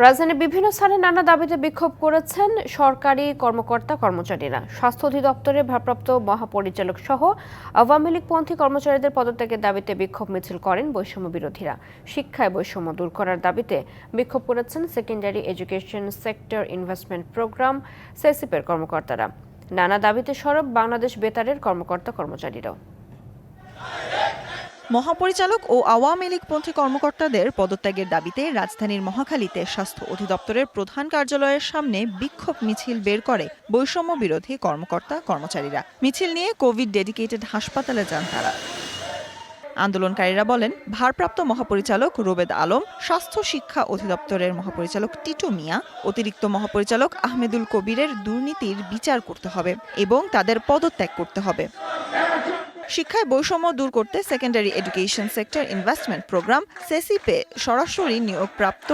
রাজধানীর বিভিন্ন স্থানে নানা দাবিতে বিক্ষোভ করেছেন সরকারি কর্মকর্তা কর্মচারীরা। স্বাস্থ্য অধিদপ্তরের ভারপ্রাপ্ত মহাপরিচালক সহ আওয়ামী লীগপন্থী কর্মচারীদের পদত্যাগের দাবিতে বিক্ষোভ মিছিল করেন বৈষম্য বিরোধীরা। শিক্ষায় বৈষম্য দূর করার দাবিতে বিক্ষোভ করেছেন secondary education sector investment program সেসিপের কর্মকর্তারা। নানা দাবিতে সরব বাংলাদেশ বেতারের কর্মকর্তা কর্মচারীরাও। মহাপরিচালক ও আওয়ামী লীগপন্থী কর্মকর্তাদের পদত্যাগের দাবিতে রাজধানীর মহাখালীতে স্বাস্থ্য অধিদপ্তরের প্রধান কার্যালয়ের সামনে বিক্ষোভ মিছিল বের করে বৈষম্য বিরোধী কর্মকর্তা কর্মচারীরা। মিছিল নিয়ে কোভিড ডেডিকেটেড হাসপাতালে যান তারা। আন্দোলনকারীরা বলেন, ভারপ্রাপ্ত মহাপরিচালক রোবেদ আলম, স্বাস্থ্য শিক্ষা অধিদপ্তরের মহাপরিচালক টিটু মিয়া, অতিরিক্ত মহাপরিচালক আহমেদুল কবিরের দুর্নীতির বিচার করতে হবে এবং তাদের পদত্যাগ করতে হবে। শিক্ষায় বৈষম্য দূর করতে secondary education sector investment program সেসিপে সরাসরি নিয়োগপ্রাপ্ত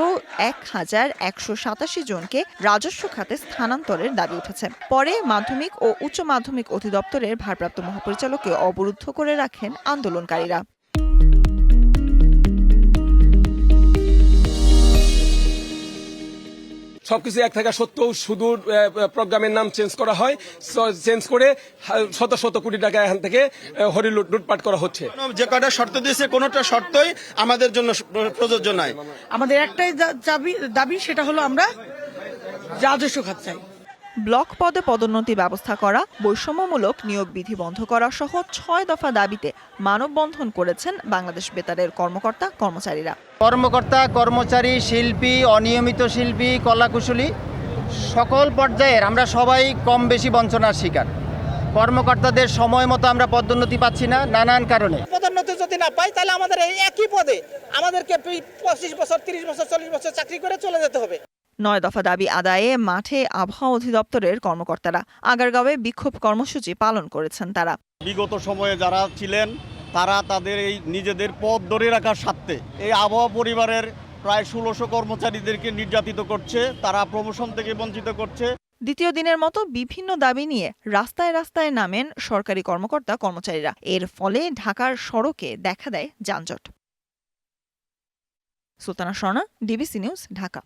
১,১৮৭ জনকে রাজস্ব খাতে স্থানান্তরের দাবি উঠেছে। পরে মাধ্যমিক ও উচ্চ মাধ্যমিক অধিদপ্তরের ভারপ্রাপ্ত মহাপরিচালককে অবরুদ্ধ করে রাখেন আন্দোলনকারীরা। সবকিছু এক থাকা সত্ত্বেও শুধু প্রোগ্রামের নাম চেঞ্জ করা হয়, চেঞ্জ করে শত শত কোটি টাকা এখান থেকে লুটপাট করা হচ্ছে। যে কটা শর্ত দিয়েছে কোনোটা শর্তই আমাদের জন্য প্রযোজ্য নয়। আমাদের একটাই দাবি, সেটা হলো আমরা রাজস্ব খাত চাই। ব্লক পদে পদোন্নতি ব্যবস্থা করা, বৈষম্যমূলক নিয়োগ বিধি বন্ধ করা সহ ৬ দফা দাবিতে মানববন্ধন করেছেন বাংলাদেশ বেতারের কর্মকর্তা কর্মচারীরা। কর্মকর্তা কর্মচারী, শিল্পী, অনিয়মিত শিল্পী, কলাকুশলী সকল পর্যায়ের আমরা সবাই কম বেশি বঞ্চনার শিকার। কর্মকর্তাদের সময় মতো আমরা পদোন্নতি পাচ্ছি না নানান কারণে। পদোন্নতি যদি না পাই তাহলে আমাদের এই একই পদে আমাদেরকে 25 বছর 30 বছর 40 বছর চাকরি করে চলে যেতে হবে। ৯ দফা দাবি আদায়ে মাঠে আবহাওয়া অধিদপ্তরের কর্মকর্তারা। আগারগাঁওয়ে বিক্ষোভ কর্মসূচি পালন করেছেন তারা। বিগত সময়ে যারা ছিলেন তারা তাদের এই নিজেদের পদ ধরে রাখার স্বার্থে এই আবহাওয়া পরিবারের প্রায় ১৬০০ কর্মচারীদেরকে নির্যাতিত করছে, তারা প্রমোশন থেকে বঞ্চিত করছে। দ্বিতীয় দিনের মতো বিভিন্ন দাবি নিয়ে রাস্তায় রাস্তায় নামেন সরকারি কর্মকর্তা কর্মচারীরা। এর ফলে ঢাকার সড়কে দেখা দেয় যানজট। Sultana Swarna, DBC news, Dhaka.